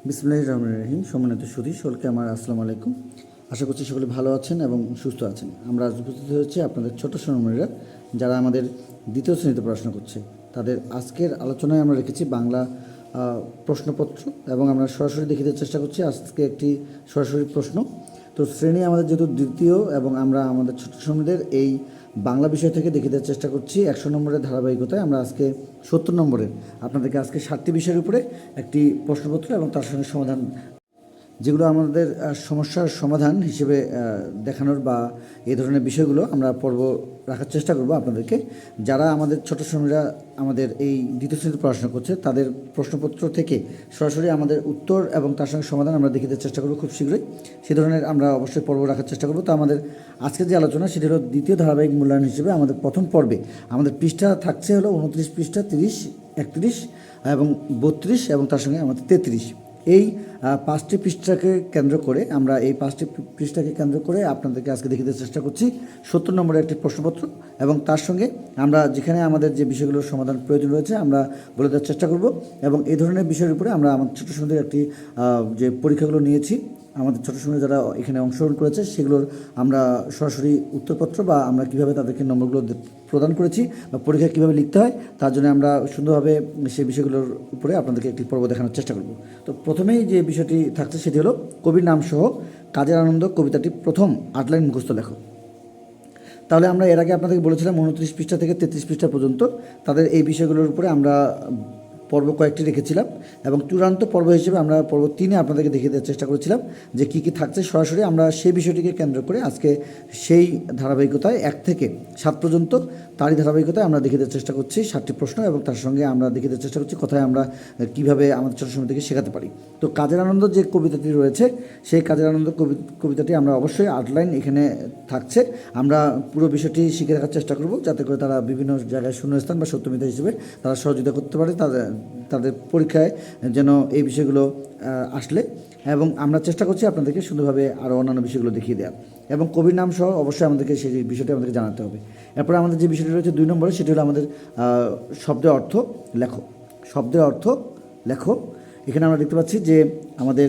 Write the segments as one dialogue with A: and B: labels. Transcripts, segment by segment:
A: বিসমিল্লাহির রহমানির রহিম। সম্মানিত সুধী সকলকে আমার আসসালামু আলাইকুম। আশা করছি সকলে ভালো আছেন এবং সুস্থ আছেন। আমরা আজ উপস্থিত হয়েছি আপনাদের ছোট সোনামণিরা যারা আমাদের দ্বিতীয় শ্রেণীতে পড়াশোনা করছে। তাদের আজকের আলোচনায় আমরা রেখেছি বাংলা প্রশ্নপত্র এবং আমরা সরাসরি দেখিয়ে দেওয়ার চেষ্টা করছি আজকে একটি সরাসরি প্রশ্ন। তো শ্রেণী আমাদের যেহেতু দ্বিতীয় এবং আমরা আমাদের ছোট সোনামণিদের এই বাংলা বিষয় থেকে দেখিয়ে দেওয়ার চেষ্টা করছি 100 নম্বরের ধারাবাহিকতায় আমরা আজকে 70 নম্বরের আপনাদেরকে আজকে 7টি বিষয়ের উপরে একটি প্রশ্নপত্র এবং তার সঙ্গে সমাধান, যেগুলো আমাদের সমস্যার সমাধান হিসেবে দেখানোর বা এই ধরনের বিষয়গুলো আমরা পর্ব রাখার চেষ্টা করব আপনাদেরকে। যারা আমাদের ছোট শ্রেণীরা আমাদের এই দ্বিতীয় শ্রেণীতে পড়াশোনা করছে তাদের প্রশ্নপত্র থেকে সরাসরি আমাদের উত্তর এবং তার সঙ্গে সমাধান আমরা দেখিয়ে দেওয়ার চেষ্টা করব খুব শীঘ্রই। সেই ধরনের আমরা অবশ্যই পর্ব রাখার চেষ্টা করব। তো আমাদের আজকের যে আলোচনা সেটি হলো দ্বিতীয় ধারাবাহিক মূল্যায়ন হিসেবে আমাদের প্রথম পর্বে আমাদের পৃষ্ঠা থাকছে হলো 29 পৃষ্ঠা, 30, 31 এবং 32 এবং তার সঙ্গে আমাদের 33। এই 5টি পৃষ্ঠাকে কেন্দ্র করে আমরা এই 5টি পৃষ্ঠাকে কেন্দ্র করে আপনাদেরকে আজকে দেখিয়ে দেওয়ার চেষ্টা করছি 70 নম্বরের একটি প্রশ্নপত্র এবং তার সঙ্গে আমরা যেখানে আমাদের যে বিষয়গুলোর সমাধান প্রয়োজন রয়েছে আমরা বলে দেওয়ার চেষ্টা করব। এবং এই ধরনের বিষয়ের উপরে আমরা আমাদের ছোটো সময়ের একটি যে পরীক্ষাগুলো নিয়েছি, আমাদের ছোটো সময় যারা এখানে অংশগ্রহণ করেছে সেগুলোর আমরা সরাসরি উত্তরপত্র বা আমরা কীভাবে তাদেরকে নম্বরগুলো প্রদান করেছি বা পরীক্ষা কীভাবে লিখতে হয় তার জন্য আমরা সুন্দরভাবে সেই বিষয়গুলোর উপরে আপনাদেরকে একটি পর্ব দেখানোর চেষ্টা করব। তো প্রথমেই যে বিষয়টি থাকছে সেটি হলো কবির নাম সহ কাজের আনন্দ কবিতাটি প্রথম 8 লাইন মুখস্থ লেখো। তাহলে আমরা এর আগে আপনাদেরকে বলেছিলাম 29 পৃষ্ঠা থেকে 33 পৃষ্ঠা পর্যন্ত তাদের এই বিষয়গুলোর উপরে আমরা পর্ব কয়েকটি রেখেছিলাম এবং চূড়ান্ত পর্ব হিসেবে আমরা পর্ব 3-এ আপনাদেরকে দেখিয়ে দেওয়ার চেষ্টা করেছিলাম যে কী কী থাকছে। সরাসরি আমরা সেই বিষয়টিকে কেন্দ্র করে আজকে সেই ধারাবাহিকতায় 1 থেকে 7 পর্যন্ত তারই ধারাবাহিকতায় আমরা দেখিয়ে দেওয়ার চেষ্টা করছি 7টি প্রশ্ন এবং তার সঙ্গে আমরা দেখিয়ে দেওয়ার চেষ্টা করছি কোথায় আমরা কীভাবে আমাদের ছোটো সময় থেকে শেখাতে পারি। তো কাজের আনন্দ যে কবিতাটি রয়েছে সেই কাজের আনন্দ কবিতাটি আমরা অবশ্যই 8 লাইন এখানে থাকছে। আমরা পুরো বিষয়টি শিখে রাখার চেষ্টা করব যাতে করে তারা বিভিন্ন জায়গায় শূন্যস্থান বা সত্যমিতা হিসেবে তারা সহযোগিতা করতে পারে তাদের পরীক্ষায় যেন এই বিষয়গুলো আসলে। এবং আমরা চেষ্টা করছি আপনাদেরকে সুন্দরভাবে আরও অন্যান্য বিষয়গুলো দেখিয়ে দেওয়ার এবং কবির নাম সহ অবশ্যই আমাদেরকে সেই বিষয়টি আমাদেরকে জানাতে হবে। এরপরে আমাদের যে বিষয়টি রয়েছে 2 নম্বরে সেটি হলো আমাদের শব্দের অর্থ লেখো। শব্দের অর্থ লেখো। এখানে আমরা দেখতে পাচ্ছি যে আমাদের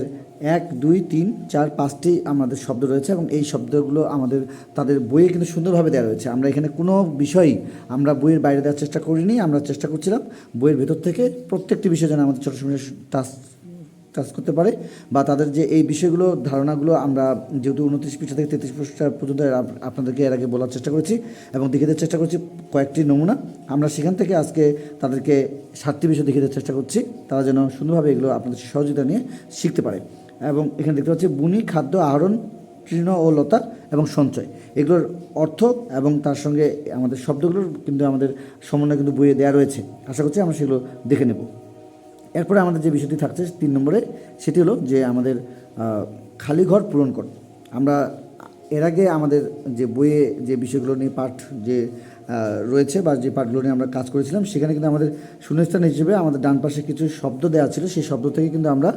A: 1, 2, 3, 4, 5টি আমাদের শব্দ রয়েছে এবং এই শব্দগুলো আমাদের তাদের বইয়ে কিন্তু সুন্দরভাবে দেওয়া রয়েছে। আমরা এখানে কোনো বিষয়ই আমরা বইয়ের বাইরে দেওয়ার চেষ্টা করিনি, আমরা চেষ্টা করছিলাম বইয়ের ভেতর থেকে প্রত্যেকটি বিষয় যেন আমাদের ছোটো সময় টাচ করতে পারে বা তাদের যে এই বিষয়গুলো ধারণাগুলো আমরা যেহেতু 29 পৃষ্ঠা থেকে 33 পৃষ্ঠা পর্যন্ত আপনাদেরকে এর আগে বলার চেষ্টা করেছি এবং দেখিয়ে দেওয়ার চেষ্টা করছি কয়েকটি নমুনা। আমরা সেখান থেকে আজকে তাদেরকে 7টি বিষয় দেখিয়ে দেওয়ার চেষ্টা করছি তারা যেন সুন্দরভাবে এগুলো আপনাদের সহযোগিতা নিয়ে শিখতে পারে। এবং এখানে দেখতে পাচ্ছি বুনি, খাদ্য, আহরণ, তৃণ ও লতা এবং সঞ্চয়, এগুলোর অর্থ এবং তার সঙ্গে আমাদের শব্দগুলোর কিন্তু আমাদের সমন্বয় কিন্তু বইয়ে দেওয়া রয়েছে। আশা করছি আমরা সেগুলো দেখে নেব। এরপরে আমাদের যে বিষয়টি থাকছে 3 নম্বরে সেটি হলো যে আমাদের খালি ঘর পূরণ করো। আমরা এর আগে আমাদের যে বইয়ে যে বিষয়গুলো নিয়ে পাঠ যে রয়েছে বা যে পাঠগুলো নিয়ে আমরা কাজ করেছিলাম সেখানে কিন্তু আমাদের শূন্যস্থান হিসেবে আমাদের ডান পাশে কিছু শব্দ দেওয়া ছিল, সেই শব্দ থেকে কিন্তু আমরা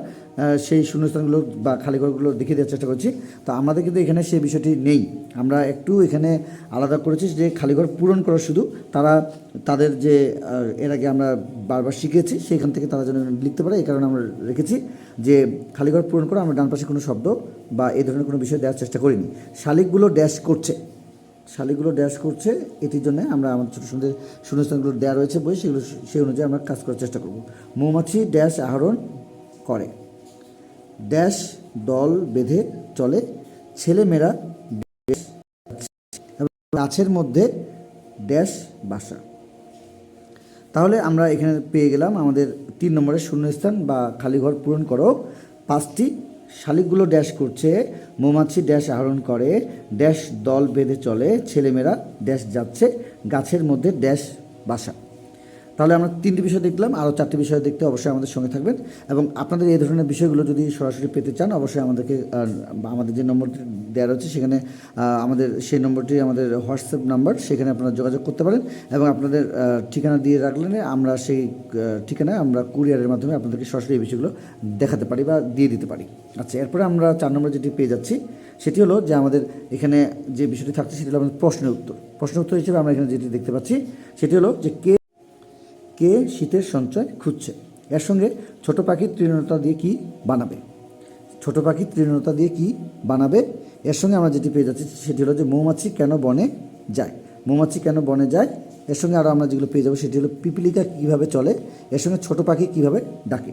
A: সেই শূন্যস্থানগুলো বা খালি ঘরগুলো দেখিয়ে দেওয়ার চেষ্টা করছি। তো আমাদের কিন্তু এখানে সেই বিষয়টি নেই, আমরা একটু এখানে আলাদা করেছি যে খালি ঘর পূরণ করা শুধু তারা তাদের যে এর আগে আমরা বারবার শিখেছি সেইখান থেকে তারা যেন লিখতে পারে এই কারণে আমরা রেখেছি যে খালি ঘর পূরণ করা। আমরা ডান পাশে কোনো শব্দ বা এই ধরনের কোনো বিষয় দেওয়ার চেষ্টা করিনি। শালিকগুলো ড্যাশ করছে, শালিকগুলো ড্যাশ করছে এটির জন্য আমরা আমাদের ছোটো সুন্দর শূন্যস্থানগুলো দেওয়া রয়েছে বই, সেগুলো সেই অনুযায়ী আমরা কাজ করার চেষ্টা করব। মৌমাছি ড্যাশ আহরণ করে, ড্যাশ দল বেঁধে চলে, ছেলেমেয়েরা গাছের মধ্যে ড্যাশ বাসা। তাহলে আমরা এখানে পেয়ে গেলাম আমাদের 3 নম্বরের শূন্যস্থান বা খালি ঘর পূরণ করো 5টি। শালিকগুলো ড্যাশ করছে, মৌমাছি ড্যাশ আহরণ করে, ড্যাশ দল বেঁধে চলে, ছেলেমেয়েরা ড্যাশ যাচ্ছে, গাছের মধ্যে ড্যাশ বাসা। তাহলে আমরা 3টি বিষয় দেখলাম, আরও 4টি বিষয় দেখতে অবশ্যই আমাদের সঙ্গে থাকবেন। এবং আপনাদের এই ধরনের বিষয়গুলো যদি সরাসরি পেতে চান অবশ্যই আমাদেরকে আমাদের যে নম্বরটি দেওয়া রয়েছে সেখানে আমাদের সেই নম্বরটি আমাদের হোয়াটসঅ্যাপ নাম্বার, সেখানে আপনারা যোগাযোগ করতে পারেন এবং আপনাদের ঠিকানা দিয়ে রাখলে আমরা সেই ঠিকানায় আমরা কুরিয়ারের মাধ্যমে আপনাদেরকে সরাসরি এই বিষয়গুলো দেখাতে পারি বা দিয়ে দিতে পারি। আচ্ছা, এরপরে আমরা 4 নম্বর যেটি পেয়ে যাচ্ছি সেটি হলো যে আমাদের এখানে যে বিষয়টি থাকছে সেটি হলো আমাদের প্রশ্নের উত্তর। প্রশ্নের উত্তর হিসেবে আমরা এখানে যেটি দেখতে পাচ্ছি সেটি হলো যে কে শীতের সঞ্চয় খুঁজছে। এর সঙ্গে ছোট পাখির তৃণতা দিয়ে কি বানাবে? ছোট পাখির তৃণতা দিয়ে কি বানাবে? এর সঙ্গে আমরা যেটি পেয়ে যাচ্ছি সেটি হলো যে মৌমাছি কেন বনে যায়। মৌমাছি কেন বনে যায়, এর সঙ্গে আরও আমরা যেগুলো পেয়ে যাবো সেটি হলো পিপিলিকা কীভাবে চলে, এর সঙ্গে ছোট পাখি কীভাবে ডাকে।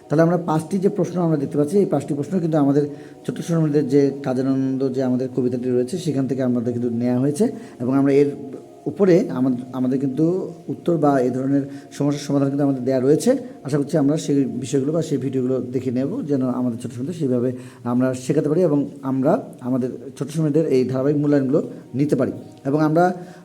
A: তাহলে আমরা 5টি যে প্রশ্ন আমরা দেখতে পাচ্ছি, এই 5টি প্রশ্ন কিন্তু আমাদের ছোট্ট সোনামণিদের যে কাজের আনন্দ যে আমাদের কবিতাটি রয়েছে সেখান থেকে আমাদের কিন্তু নেওয়া হয়েছে, এবং আমরা এর উপরে আমাদের কিন্তু উত্তর বা এই ধরনের সমস্যার সমাধান কিন্তু আমাদের দেওয়া রয়েছে। আশা করছি আমরা সেই বিষয়গুলো বা সেই ভিডিওগুলো দেখে নেব, যেন আমাদের ছোটো সময়দের সেইভাবে আমরা শেখাতে পারি এবং আমরা আমাদের ছোটো সময়দের এই ধারাবাহিক মূল্যায়নগুলো নিতে পারি। এবং আমরা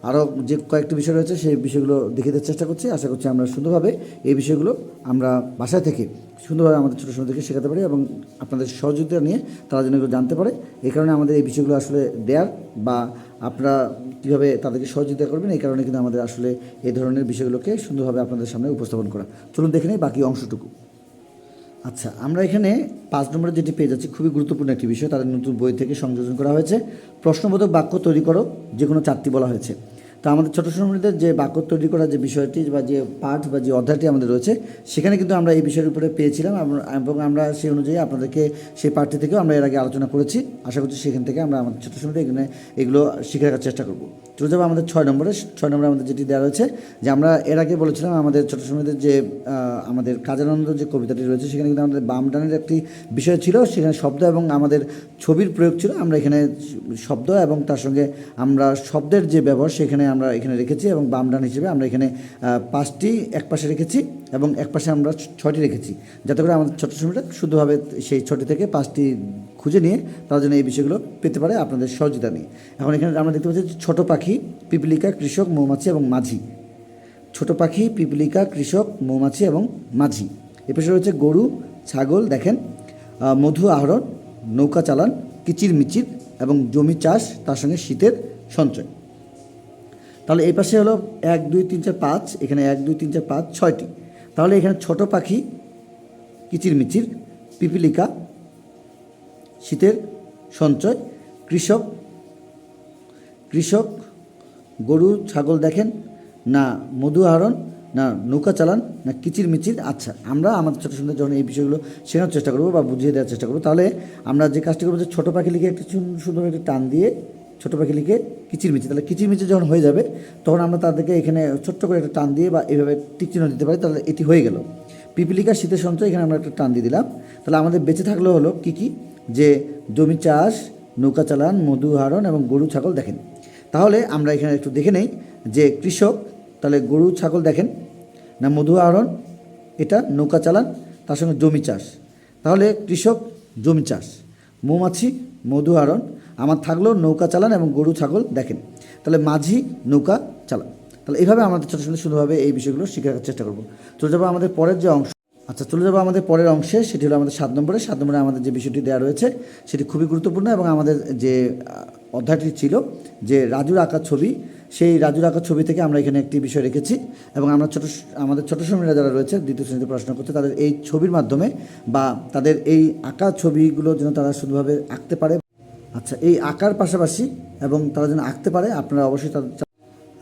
A: আরও যে কয়েকটি বিষয় রয়েছে সেই বিষয়গুলো দেখে দেওয়ার চেষ্টা করছি। আশা করছি আমরা সুন্দরভাবে এই বিষয়গুলো আমরা বাসায় থেকে সুন্দরভাবে আমাদের ছোটো সময়দেরকে শেখাতে পারি এবং আপনাদের সহযোগিতা নিয়ে তারা যেন এগুলো জানতে পারে। এই কারণে আমাদের এই বিষয়গুলো আসলে দেওয়ার, বা আপনারা কীভাবে তাদেরকে সহযোগিতা করবেন, এই কারণে কিন্তু আমাদের আসলে এই ধরনের বিষয়গুলোকে সুন্দরভাবে আপনাদের সামনে উপস্থাপন করা। চলুন দেখে নিই বাকি অংশটুকু। আচ্ছা, আমরা এখানে 5 নম্বরে যেটি পেয়ে যাচ্ছি, খুবই গুরুত্বপূর্ণ একটি বিষয়, তাদের নতুন বই থেকে সংযোজন করা হয়েছে। প্রশ্নবোধক বাক্য তৈরি করো, যে কোনো 4টি বলা হয়েছে। তো আমাদের ছোটো সোনামণিদের যে বাক্য তৈরি করার যে বিষয়টি বা যে পাঠ বা যে অধ্যায়টি আমাদের রয়েছে সেখানে কিন্তু আমরা এই বিষয়ের উপরে পেয়েছিলাম, এবং আমরা সেই অনুযায়ী আপনাদেরকে সেই পাঠটি থেকেও আমরা এর আগে আলোচনা করেছি। আশা করছি সেখান থেকে আমরা আমাদের ছোটো সোনামণিদের এগুলো শিখে রাখার চেষ্টা করব। চলে যাবো আমাদের 6 নম্বরে। 6 নম্বরে আমাদের যেটি দেওয়া রয়েছে, যে আমরা এর আগে বলেছিলাম আমাদের ছোটো সোনামণিদের যে আমাদের কাজের আনন্দ যে কবিতাটি রয়েছে সেখানে কিন্তু আমাদের বাম ডানের একটি বিষয় ছিল, সেখানে শব্দ এবং আমাদের ছবির প্রয়োগ ছিল। আমরা এখানে শব্দ এবং তার সঙ্গে আমরা শব্দের যে ব্যবহার সেখানে আমরা এখানে রেখেছি, এবং বাম ডান হিসেবে আমরা এখানে 5টি এক পাশে রেখেছি এবং এক পাশে আমরা 6টি রেখেছি, যাতে করে আমাদের ছোটো সময়টা শুদ্ধভাবে সেই 6টি থেকে 5টি খুঁজে নিয়ে তারা যেন এই বিষয়গুলো পেতে পারে আপনাদের সহযোগিতা নিয়ে। এখন এখানে আমরা দেখতে পাচ্ছি ছোটো পাখি, পিপিলিকা, কৃষক, মৌমাছি এবং মাঝি। ছোটো পাখি, পিপিলিকা, কৃষক, মৌমাছি এবং মাঝি। এ পাশে রয়েছে গরু, ছাগল দেখেন, মধু আহরণ, নৌকা চালান, কিচির মিচির এবং জমি চাষ, তার সঙ্গে শীতের সঞ্চয়। তাহলে এই পাশে হলো 1 2 3 4 5, এখানে 1 2 3 4 5 6টি। তাহলে এখানে ছোট পাখি, কিচিরমিচির, পিপিলিকা, শীতের সঞ্চয়, কৃষক, গরু ছাগল দেখেন, না মধু আহরণ, না নৌকা চালান, না কিচিরমিচির। আচ্ছা, আমরা আমাদের ছোটো সুন্দর যখন এই বিষয়গুলো শেখানোর চেষ্টা করবো বা বুঝিয়ে দেওয়ার চেষ্টা করবো, তাহলে আমরা যে কাজটি করবো যে ছোটো পাখি লিখে একটি সুন্দর একটি টান দিয়ে ছোটো পাখি লিখে কিচিরমিচির, তাহলে কিচিরমিচির যখন হয়ে যাবে তখন আমরা তাদেরকে এখানে ছোট্ট করে একটা টান দিয়ে বা এইভাবে টিক চিহ্ন দিতে পারি, তাহলে এটি হয়ে গেল। পিপিলিকা, শীতের সঞ্চয়, এখানে আমরা একটা টান দিয়ে দিলাম। তাহলে আমাদের বেঁচে থাকলো হলো কী, যে জমি চাষ, নৌকা চালান, মধু আহরণ এবং গরু ছাগল দেখেন। তাহলে আমরা এখানে একটু দেখে নেই যে কৃষক, তাহলে গরু ছাগল দেখেন, না মধু আহরণ, এটা নৌকা চালান, তার সঙ্গে জমি চাষ। তাহলে কৃষক, জমি চাষ, মৌমাছি, মধু আহরণ, আমার থাকলো নৌকা চালান এবং গরু ছাগল দেখেন। তাহলে মাঝি, নৌকা চালান। তাহলে এইভাবে আমাদের ছোটো সুন্দরভাবে এই বিষয়গুলো শিখে রাখার চেষ্টা করবো। চলে যাবো আমাদের পরের যে অংশ। আচ্ছা, চলে যাবো আমাদের পরের অংশে, সেটি হলো আমাদের 7 নম্বরে। 7 নম্বরে আমাদের যে বিষয়টি দেওয়া রয়েছে সেটি খুবই গুরুত্বপূর্ণ, এবং আমাদের যে অধ্যায়টি ছিল যে রাজুর আঁকা ছবি, সেই রাজুর আঁকা ছবি থেকে আমরা এখানে একটি বিষয় রেখেছি, এবং আমরা আমাদের ছোটো শ্রেণীরা যারা রয়েছে দ্বিতীয় শ্রেণীতে পড়াশোনা করছে, তাদের এই ছবির মাধ্যমে বা তাদের এই আঁকা ছবিগুলো যেন তারা শুধুভাবে আঁকতে পারে। আচ্ছা, এই আঁকার পাশাপাশি এবং তারা যেন আঁকতে পারে, আপনারা অবশ্যই তাদের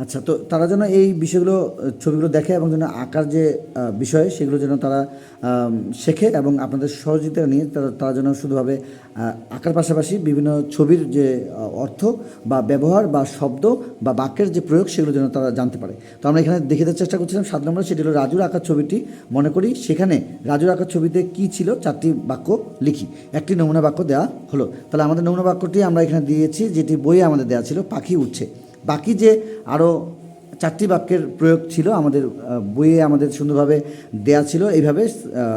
A: আচ্ছা, তো তারা যেন এই বিষয়গুলো ছবিগুলো দেখে এবং যেন আঁকার যে বিষয় সেগুলো যেন তারা শেখে, এবং আপনাদের সহযোগিতা নিয়ে তারা যেন শুধুভাবে আঁকার পাশাপাশি বিভিন্ন ছবির যে অর্থ বা ব্যবহার বা শব্দ বা বাক্যের যে প্রয়োগ সেগুলো যেন তারা জানতে পারে। তো আমরা এখানে দেখে দেওয়ার চেষ্টা করছিলাম 7 নম্বরে, সেটি হলো রাজুর আঁকার ছবিটি মনে করি। সেখানে রাজুর আঁকার ছবিতে কী ছিল 4টি বাক্য লিখি, একটি নমুনা বাক্য দেওয়া হলো। তাহলে আমাদের নমুনা বাক্যটি আমরা এখানে দিয়েছি, যেটি বইয়ে আমাদের দেওয়া ছিল, পাখি উঠছে। বাকি যে আরও 4টি বাক্যের প্রয়োগ ছিল আমাদের বইয়ে আমাদের সুন্দরভাবে দেয়া ছিল। এইভাবে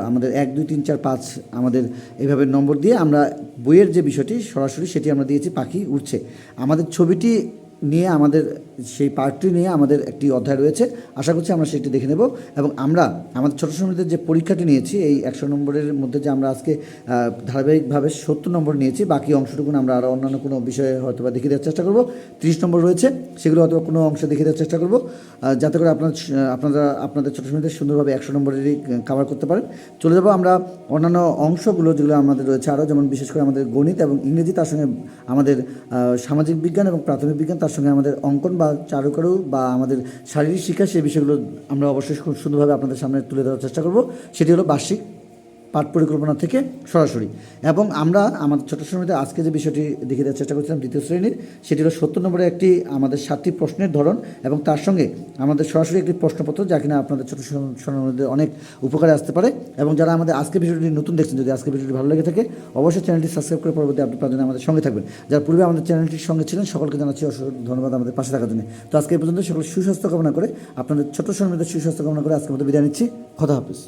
A: আমাদের 1 2 3 4 5 আমাদের এইভাবে নম্বর দিয়ে আমরা বইয়ের যে বিষয়টি সরাসরি সেটি আমরা দিয়েছি, পাখি উঠছে। আমাদের ছবিটি নিয়ে আমাদের সেই পার্টটি নিয়ে আমাদের একটি অধ্যায় রয়েছে, আশা করছি আমরা সেটি দেখে নেব। এবং আমরা আমাদের ছোটো সময়দের যে পরীক্ষাটি নিয়েছি এই 100 নম্বরের মধ্যে, যে আমরা আজকে ধারাবাহিকভাবে 70 নম্বর নিয়েছি, বাকি অংশটুকু আমরা আরও অন্যান্য কোনো বিষয়ে হয়তো বা দেখিয়ে দেওয়ার চেষ্টা করব। 30 নম্বর রয়েছে, সেগুলো হয়তো কোনো অংশে দেখিয়ে দেওয়ার চেষ্টা করব, যাতে করে আপনাদের ছোটো সময়দের সুন্দরভাবে 100 নম্বরেরই কভার করতে পারেন। চলে যাব আমরা অন্যান্য অংশগুলো যেগুলো আমাদের রয়েছে আরও, যেমন বিশেষ করে আমাদের গণিত এবং ইংরেজি, তার সঙ্গে আমাদের সামাজিক বিজ্ঞান এবং প্রাথমিক বিজ্ঞান, তার তার সঙ্গে আমাদের অঙ্কন বা চারুকারু বা আমাদের শারীরিক শিক্ষা সেই বিষয়গুলো আমরা অবশ্যই খুব সুন্দরভাবে আপনাদের সামনে তুলে ধরার চেষ্টা করব। সেটি হলো বার্ষিক পাঠ পরিকল্পনা থেকে সরাসরি। এবং আমরা আমাদের ছোট শ্রেণীতে আজকে যে বিষয়টি দেখে দেওয়ার চেষ্টা করছিলাম দ্বিতীয় শ্রেণীর, সেটি হলো 70 নম্বরের একটি আমাদের 7টি প্রশ্নের ধরন এবং তার সঙ্গে আমাদের সরাসরি একটি প্রশ্নপত্র, যা কিনা আপনাদের ছোটো শ্রেণীদের অনেক উপকারে আসতে পারে। এবং যারা আমাদের আজকে ভিডিওটি নতুন দেখছেন, যদি আজকে ভিডিওটি ভালো লেগে থাকে অবশ্যই চ্যানেলটি সাবস্ক্রাইব করে পরবর্তী আপডেট পাওয়ার জন্য আমাদের সঙ্গে থাকবেন। যারা পূর্বে আমাদের চ্যানেলটির সঙ্গে ছিলেন সকলকে জানাচ্ছি অসংখ্য ধন্যবাদ আমাদের পাশে থাকার জন্য। তো আজকে এই পর্যন্ত সকল সুস্বাস্থ্য কামনা করে, আপনাদের ছোট শ্রেণীদের সুস্বাস্থ্য কামনা করে আজকের মতো বিদায় নিচ্ছি। খোদা হাফেজ।